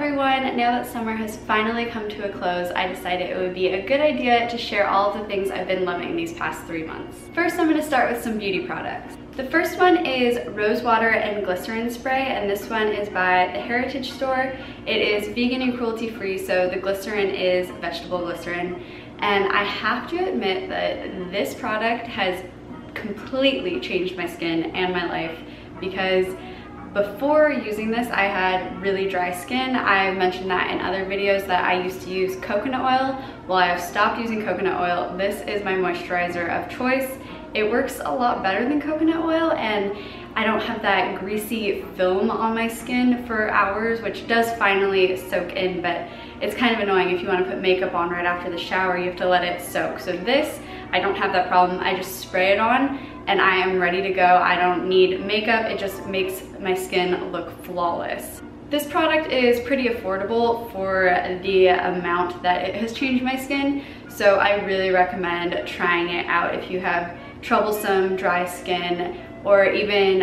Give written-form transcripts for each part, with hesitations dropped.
everyone, now that summer has finally come to a close, I decided it would be a good idea to share all of the things I've been loving these past 3 months. First, I'm going to start with some beauty products. The first one is rose water and glycerin spray, and this one is by the Heritage Store. It is vegan and cruelty free, so the glycerin is vegetable glycerin. And I have to admit that this product has completely changed my skin and my life, because before using this, I had really dry skin. I mentioned that in other videos that I used to use coconut oil. Well, I have stopped using coconut oil. This is my moisturizer of choice. It works a lot better than coconut oil, and I don't have that greasy film on my skin for hours, which does finally soak in, but it's kind of annoying if you want to put makeup on right after the shower, you have to let it soak. So this, I don't have that problem. I just spray it on and I am ready to go. I don't need makeup. It just makes my skin look flawless. This product is pretty affordable for the amount that it has changed my skin, so I really recommend trying it out if you have troublesome dry skin or even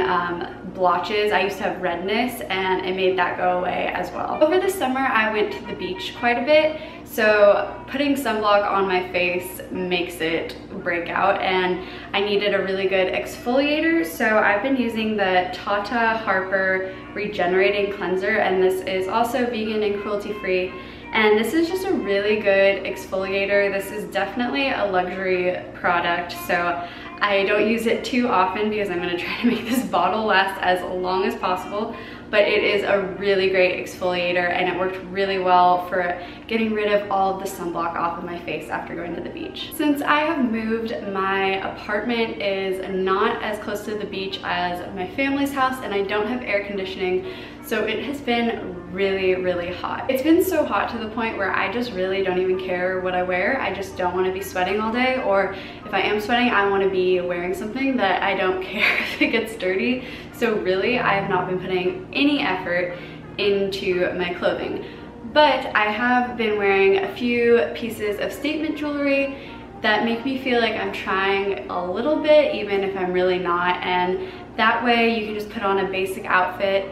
blotches. I used to have redness and it made that go away as well. Over the summer, I went to the beach quite a bit, so putting sunblock on my face makes it break out, and I needed a really good exfoliator, so I've been using the Tata Harper Regenerating Cleanser, and this is also vegan and cruelty free. And this is just a really good exfoliator. This is definitely a luxury product, so I don't use it too often because I'm gonna try to make this bottle last as long as possible, but it is a really great exfoliator and it worked really well for getting rid of all of the sunblock off of my face after going to the beach. Since I have moved, my apartment is not as close to the beach as my family's house, and I don't have air conditioning, so it has been really hot. It's been so hot to the point where I just really don't even care what I wear. I just don't want to be sweating all day, or if I am sweating, I want to be wearing something that I don't care if it gets dirty. So really, I have not been putting any effort into my clothing. But I have been wearing a few pieces of statement jewelry that make me feel like I'm trying a little bit, even if I'm really not. And that way you can just put on a basic outfit,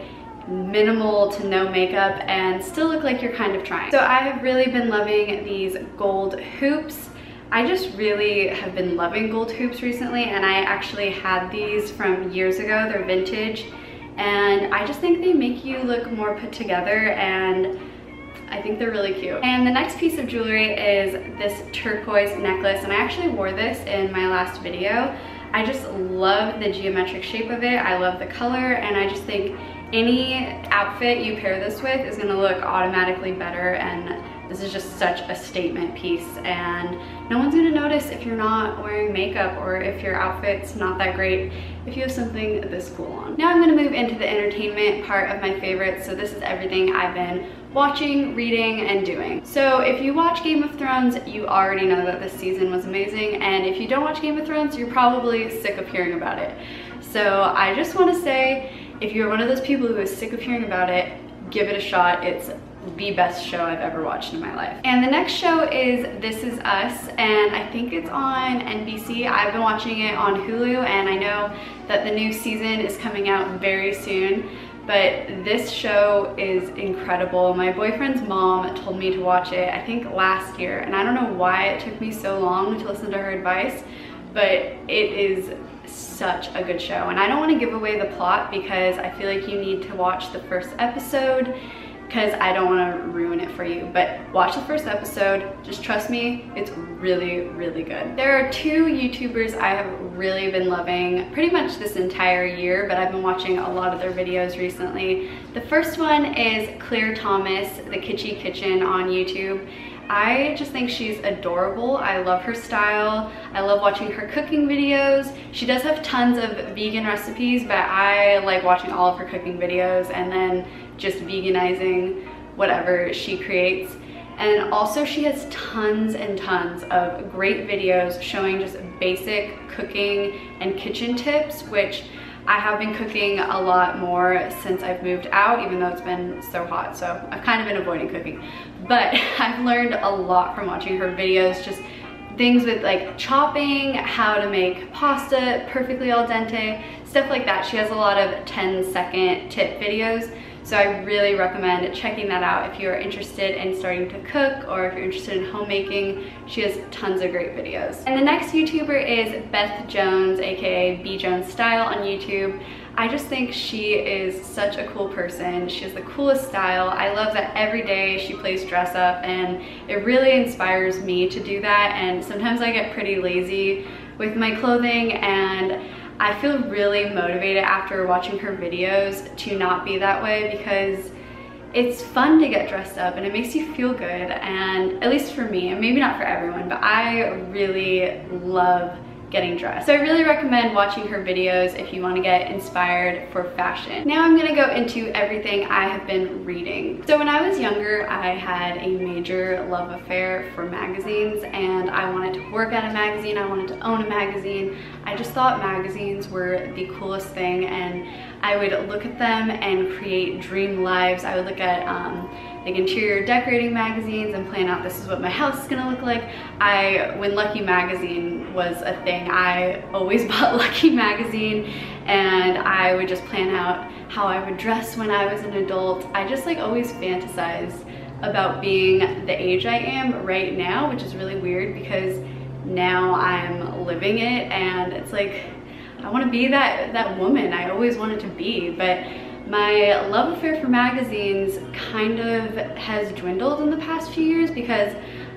minimal to no makeup, and still look like you're kind of trying. So I have really been loving these gold hoops. I just really have been loving gold hoops recently, and I actually had these from years ago. They're vintage, and I just think they make you look more put together, and I think they're really cute. And the next piece of jewelry is this turquoise necklace, and I actually wore this in my last video. I just love the geometric shape of it. I love the color, and I just think any outfit you pair this with is gonna look automatically better, and this is just such a statement piece, and no one's gonna notice if you're not wearing makeup or if your outfit's not that great if you have something this cool on. Now I'm gonna move into the entertainment part of my favorites. So this is everything I've been watching, reading, and doing. So if you watch Game of Thrones, you already know that this season was amazing, and if you don't watch Game of Thrones, you're probably sick of hearing about it. So I just wanna say, if you're one of those people who is sick of hearing about it, give it a shot. It's the best show I've ever watched in my life. And the next show is This Is Us, and I think it's on NBC. I've been watching it on Hulu, and I know that the new season is coming out very soon, but this show is incredible. My boyfriend's mom told me to watch it, I think last year, and I don't know why it took me so long to listen to her advice, but it is such a good show. And I don't want to give away the plot because I feel like you need to watch the first episode, because I don't want to ruin it for you, but watch the first episode. Just trust me, it's really good. There are two YouTubers I have really been loving pretty much this entire year, but I've been watching a lot of their videos recently. The first one is Claire Thomas, The Kitschy Kitchen on YouTube. I just think she's adorable. I love her style. I love watching her cooking videos. She does have tons of vegan recipes, but I like watching all of her cooking videos and then just veganizing whatever she creates. And also she has tons and tons of great videos showing just basic cooking and kitchen tips, which I have been cooking a lot more since I've moved out, even though it's been so hot, so I've kind of been avoiding cooking. But I've learned a lot from watching her videos, just things with like chopping, how to make pasta perfectly al dente, stuff like that. She has a lot of 10-second tip videos, So I really recommend checking that out if you're interested in starting to cook or if you're interested in homemaking. She has tons of great videos. And the next YouTuber is Beth Jones, aka B Jones Style on YouTube. I just think she is such a cool person. She has the coolest style. I love that every day she plays dress up, and it really inspires me to do that. And sometimes I get pretty lazy with my clothing, and I feel really motivated after watching her videos to not be that way, because it's fun to get dressed up and it makes you feel good. And at least for me, and maybe not for everyone, but I really love getting dressed. So I really recommend watching her videos if you want to get inspired for fashion. Now I'm going to go into everything I have been reading. So when I was younger, I had a major love affair for magazines, and I wanted to work at a magazine. I wanted to own a magazine. I just thought magazines were the coolest thing, and I would look at them and create dream lives. I would look at like interior decorating magazines and plan out, this is what my house is gonna look like. When Lucky magazine was a thing, I always bought Lucky magazine, and I would just plan out how I would dress when I was an adult. I just like always fantasized about being the age I am right now, which is really weird because now I'm living it, and it's like I want to be that woman I always wanted to be. But my love affair for magazines kind of has dwindled in the past few years because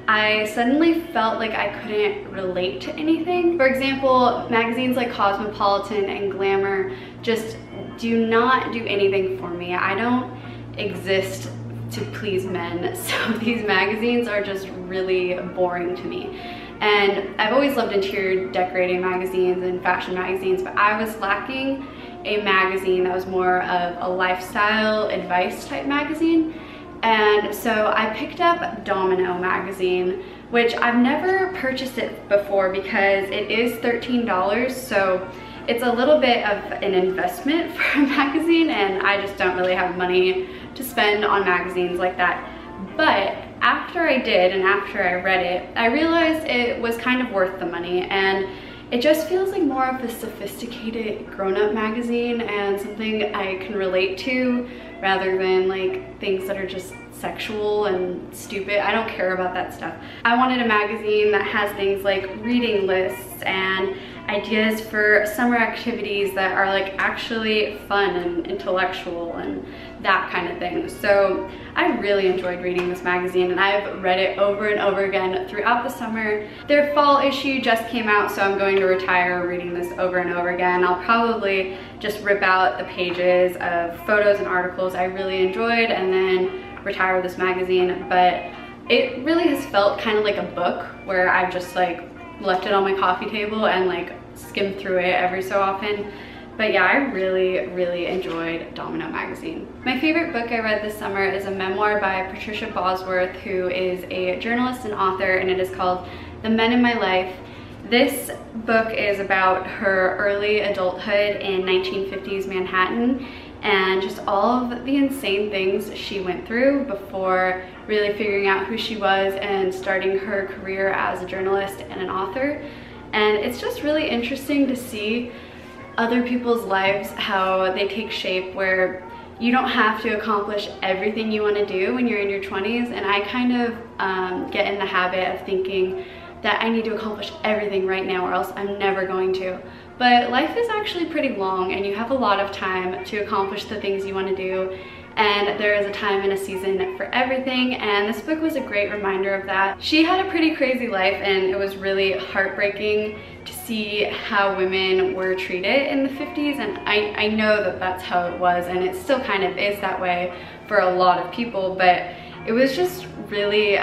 I suddenly felt like I couldn't relate to anything. For example, magazines like Cosmopolitan and Glamour just do not do anything for me. I don't exist to please men, so these magazines are just really boring to me. And I've always loved interior decorating magazines and fashion magazines, but I was lacking a magazine that was more of a lifestyle advice type magazine. And so I picked up Domino magazine, which I've never purchased it before because it is $13, so it's a little bit of an investment for a magazine, and I just don't really have money to spend on magazines like that. But after I did, and after I read it, I realized it was kind of worth the money, and it just feels like more of a sophisticated grown-up magazine and something I can relate to rather than like things that are just sexual and stupid. I don't care about that stuff. I wanted a magazine that has things like reading lists and ideas for summer activities that are like actually fun and intellectual and that kind of thing. So I really enjoyed reading this magazine, and I've read it over and over again throughout the summer. Their fall issue just came out, so I'm going to retire reading this over and over again. I'll probably just rip out the pages of photos and articles I really enjoyed and then retire this magazine. But it really has felt kind of like a book where I've just like left it on my coffee table and like skimmed through it every so often. But yeah, I really enjoyed Domino magazine. My favorite book I read this summer is a memoir by Patricia Bosworth, who is a journalist and author, and it is called The Men in My Life. This book is about her early adulthood in 1950s Manhattan and just all of the insane things she went through before really figuring out who she was and starting her career as a journalist and an author. And it's just really interesting to see other people's lives, how they take shape, where you don't have to accomplish everything you want to do when you're in your 20s. And I kind of get in the habit of thinking that I need to accomplish everything right now or else I'm never going to. But life is actually pretty long, and you have a lot of time to accomplish the things you want to do. And there is a time and a season for everything, and this book was a great reminder of that. She had a pretty crazy life, and it was really heartbreaking to see how women were treated in the 50s, and I know that that's how it was, and it still kind of is that way for a lot of people, but it was just really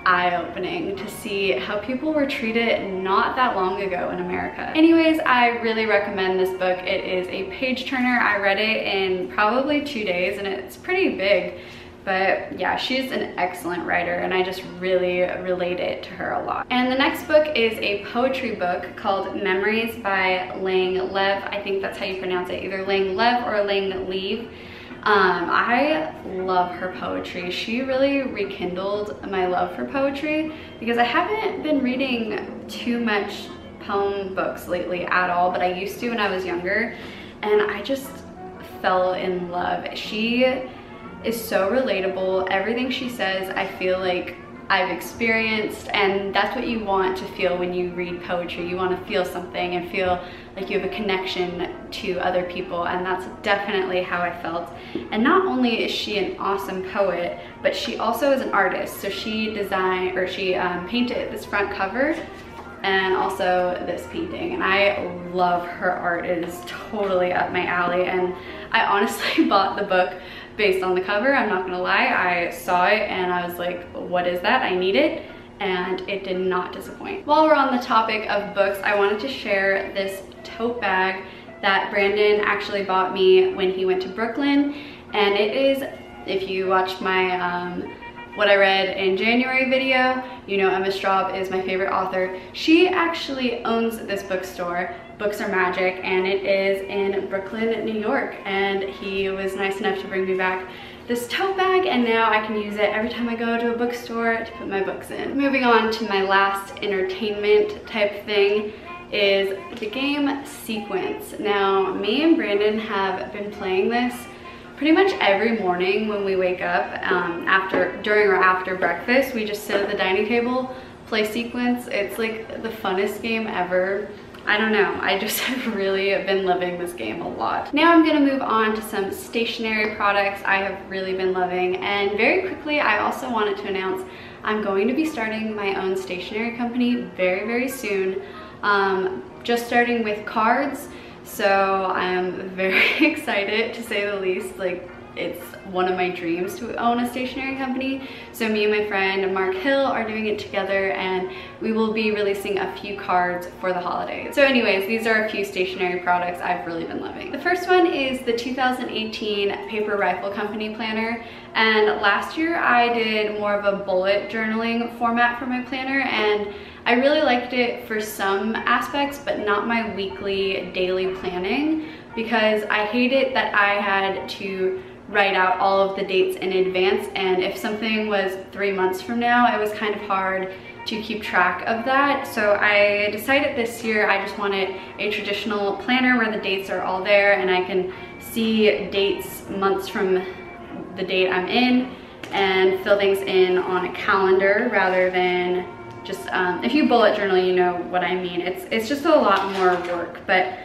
eye-opening to see how people were treated not that long ago in America. Anyways, I really recommend this book. It is a page turner. I read it in probably 2 days, and it's pretty big. But yeah, she's an excellent writer, and I just really related to her a lot. And the next book is a poetry book called Memories by Lang Lev. I think that's how you pronounce it, either Lang Lev or Lang Leave. I love her poetry. She really rekindled my love for poetry because I haven't been reading too much poem books lately at all, but I used to when I was younger, and I just fell in love. She is so relatable. Everything she says, I feel like I've experienced, and that's what you want to feel when you read poetry. You want to feel something and feel like you have a connection to other people, and that's definitely how I felt. And not only is she an awesome poet, but she also is an artist. So she painted this front cover and also this painting, and I love her art. It is totally up my alley, and I honestly bought the book based on the cover. I'm not gonna lie, I saw it and I was like, what is that? I need it, and it did not disappoint. While we're on the topic of books, I wanted to share this tote bag that Brandon actually bought me when he went to Brooklyn, and it is, if you watched my what I read in January video, you know Emma Straub is my favorite author. She actually owns this bookstore, Books Are Magic, and it is in Brooklyn, New York. And he was nice enough to bring me back this tote bag, and now I can use it every time I go to a bookstore to put my books in. Moving on to my last entertainment type thing is the game Sequence. Now, me and Brandon have been playing this pretty much every morning when we wake up. During or after breakfast, we just sit at the dining table, play Sequence. It's like the funnest game ever. I don't know, I just have really been loving this game a lot. Now I'm gonna move on to some stationery products I have really been loving, and very quickly I also wanted to announce I'm going to be starting my own stationery company very, very soon. Just starting with cards, so I'm very excited, to say the least. Like, it's one of my dreams to own a stationery company. So me and my friend Mark Hill are doing it together, and we will be releasing a few cards for the holidays. So anyways, these are a few stationery products I've really been loving. The first one is the 2018 Paper Rifle Company planner. And last year I did more of a bullet journaling format for my planner, and I really liked it for some aspects, but not my weekly, daily planning, because I hated that I had to write out all of the dates in advance, and if something was 3 months from now, it was kind of hard to keep track of that. So I decided this year I just wanted a traditional planner where the dates are all there and I can see dates months from the date I'm in and fill things in on a calendar rather than just, if you bullet journal, you know what I mean. It's just a lot more work, but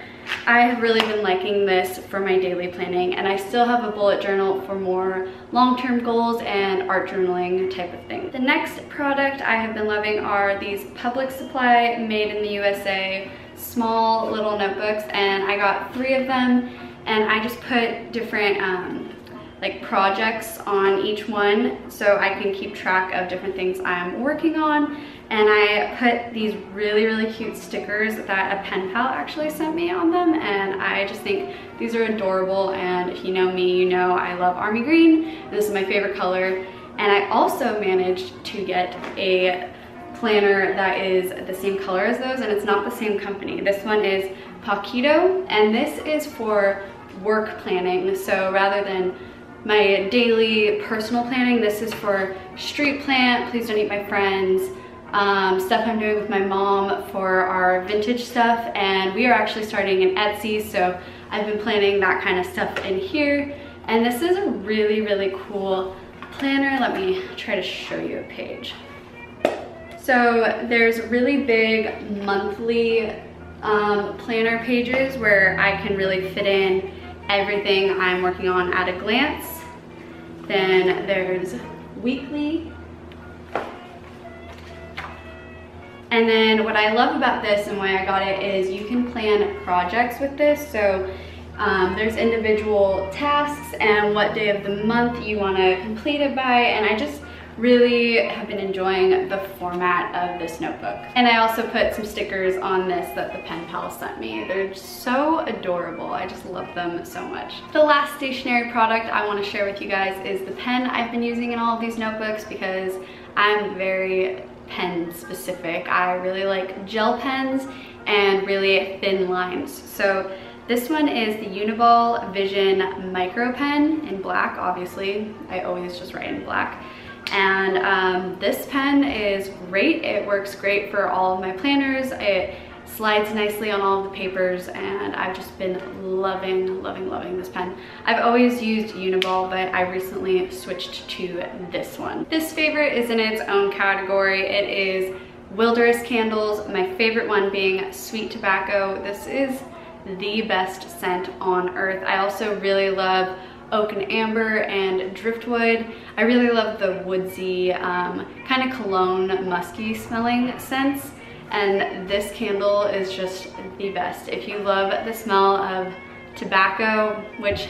I have really been liking this for my daily planning, and I still have a bullet journal for more long-term goals and art journaling type of thing. The next product I have been loving are these Public Supply Made in the USA small little notebooks, and I got 3 of them, and I just put different like projects on each one so I can keep track of different things I'm working on. And I put these really, really cute stickers that a pen pal actually sent me on them, and I just think these are adorable. And if you know me, you know I love army green. This is my favorite color. And I also managed to get a planner that is the same color as those, and it's not the same company. This one is Paquito, and this is for work planning. So rather than my daily personal planning, this is for street plant, please don't eat my friends, stuff I'm doing with my mom for our vintage stuff, and we are actually starting an Etsy, so I've been planning that kind of stuff in here. And this is a really, really cool planner. Let me try to show you a page. So there's really big monthly planner pages where I can really fit in everything I'm working on at a glance. Then there's weekly. And then what I love about this and why I got it is you can plan projects with this. So there's individual tasks and what day of the month you want to complete it by, and I just really have been enjoying the format of this notebook. And I also put some stickers on this that the pen pal sent me. They're so adorable. I just love them so much. The last stationery product I want to share with you guys is the pen I've been using in all of these notebooks, because I'm very pen specific. I really like gel pens and really thin lines. So this one is the Uniball Vision Micro Pen in black. Obviously, I always just write in black. And this pen is great. It works great for all of my planners. It slides nicely on all of the papers, and I've just been loving this pen. I've always used Uniball, but I recently switched to this one. This favorite is in its own category. It is Wilderness Candles, my favorite one being Sweet Tobacco. This is the best scent on earth. I also really love Oak and Amber and Driftwood. I really love the woodsy, kind of cologne, musky smelling scents. And this candle is just the best. If you love the smell of tobacco, which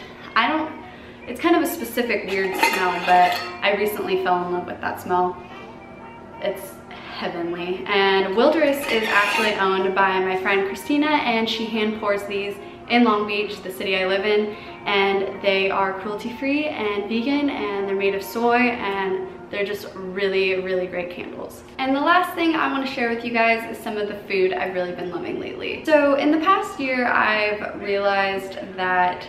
it's kind of a specific weird smell, but I recently fell in love with that smell. It's heavenly. And Wilderness is actually owned by my friend Christina, and she hand pours these in Long Beach, the city I live in, and they are cruelty free and vegan, and they're made of soy, and they're just really great candles. And the last thing I want to share with you guys is some of the food I've really been loving lately. So in the past year, I've realized that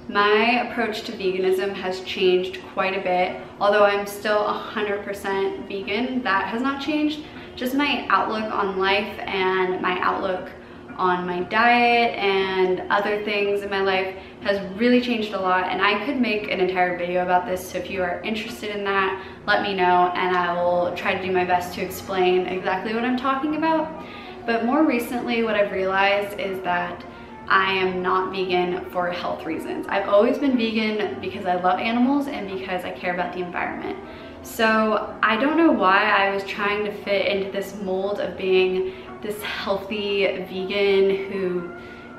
my approach to veganism has changed quite a bit. Although I'm still 100% vegan, that has not changed. Just my outlook on life and my outlook on my diet and other things in my life has really changed a lot, and I could make an entire video about this, so if you are interested in that, let me know and I will try to do my best to explain exactly what I'm talking about. But more recently, what I've realized is that I am not vegan for health reasons. I've always been vegan because I love animals and because I care about the environment. So I don't know why I was trying to fit into this mold of being this healthy vegan who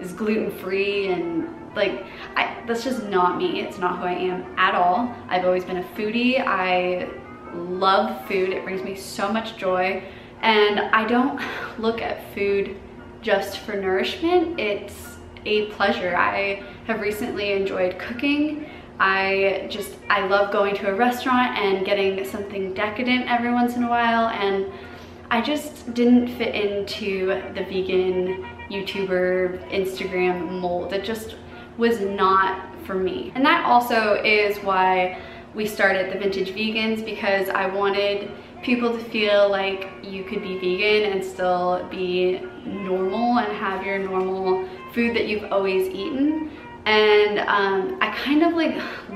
is gluten-free, and that's just not me. It's not who I am at all. I've always been a foodie. I love food. It brings me so much joy, and I don't look at food just for nourishment. It's a pleasure. I have recently enjoyed cooking. I love going to a restaurant and getting something decadent every once in a while, and I just didn't fit into the vegan YouTuber Instagram mold. It just was not for me. And that also is why we started the Vintage Vegans, because I wanted people to feel like you could be vegan and still be normal and have your normal food that you've always eaten. And I kind of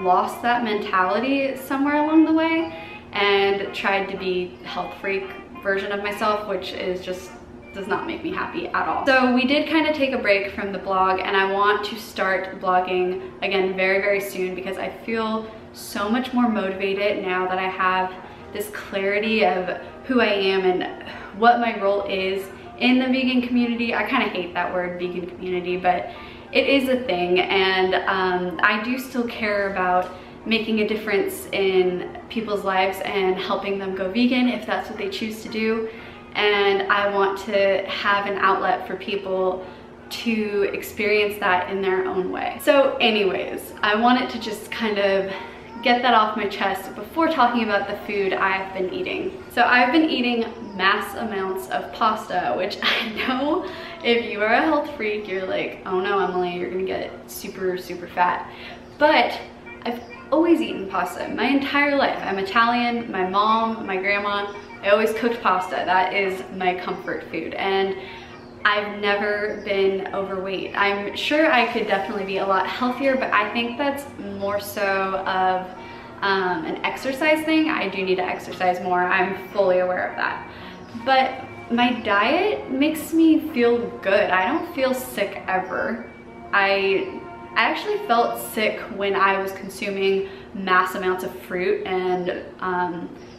lost that mentality somewhere along the way and tried to be health freak version of myself, which is just does not make me happy at all. So we did kind of take a break from the blog, and I want to start blogging again very soon, because I feel so much more motivated now that I have this clarity of who I am and what my role is in the vegan community. I kind of hate that word, vegan community, but it is a thing, and I do still care about making a difference in people's lives and helping them go vegan if that's what they choose to do. And I want to have an outlet for people to experience that in their own way. So anyways, I wanted to just kind of get that off my chest before talking about the food I've been eating. So I've been eating mass amounts of pasta, which I know if you are a health freak, you're like, oh no, Emily, you're gonna get super fat. But I've always eaten pasta my entire life. I'm Italian. My mom, my grandma, I always cooked pasta. That is my comfort food, and I've never been overweight. I'm sure I could definitely be a lot healthier, but I think that's more so of an exercise thing. I do need to exercise more. I'm fully aware of that. But my diet makes me feel good. I don't feel sick ever. I actually felt sick when I was consuming mass amounts of fruit and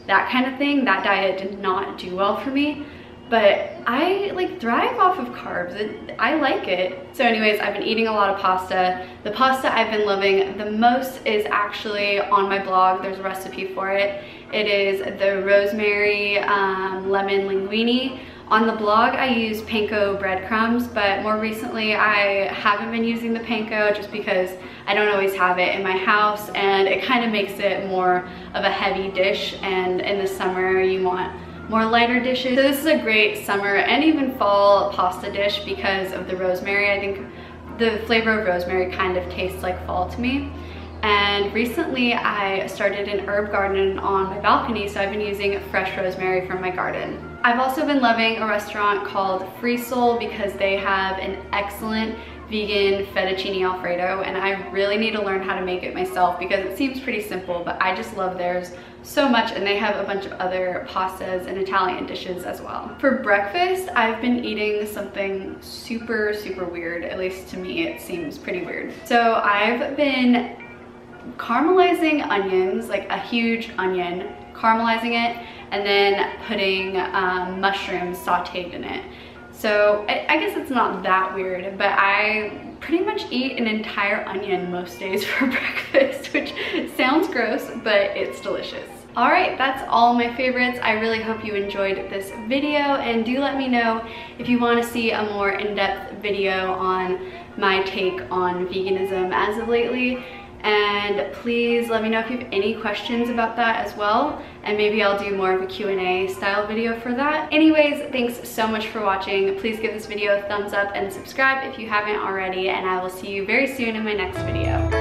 that kind of thing. That diet did not do well for me, but I thrive off of carbs. I like it. So anyways, I've been eating a lot of pasta. The pasta I've been loving the most is actually on my blog. There's a recipe for it. It is the rosemary lemon linguine. On the blog, I use panko breadcrumbs, but more recently I haven't been using the panko just because I don't always have it in my house, and it kind of makes it more of a heavy dish, and in the summer you want more lighter dishes. So this is a great summer and even fall pasta dish because of the rosemary. I think the flavor of rosemary kind of tastes like fall to me. And recently I started an herb garden on my balcony, so I've been using fresh rosemary from my garden. I've also been loving a restaurant called Free Soul because they have an excellent vegan fettuccine alfredo, and I really need to learn how to make it myself because it seems pretty simple, but I just love theirs so much, and they have a bunch of other pastas and Italian dishes as well. For breakfast, I've been eating something super weird. At least to me it seems pretty weird. So I've been caramelizing onions, like a huge onion, caramelizing it, and then putting mushrooms sauteed in it. So I guess it's not that weird, but I pretty much eat an entire onion most days for breakfast, which sounds gross, but it's delicious. All right, that's all my favorites. I really hope you enjoyed this video, and do let me know if you want to see a more in-depth video on my take on veganism as of lately. And please let me know if you have any questions about that as well, and maybe I'll do more of a Q&A style video for that. Anyways, thanks so much for watching. Please give this video a thumbs up and subscribe if you haven't already, and I will see you very soon in my next video.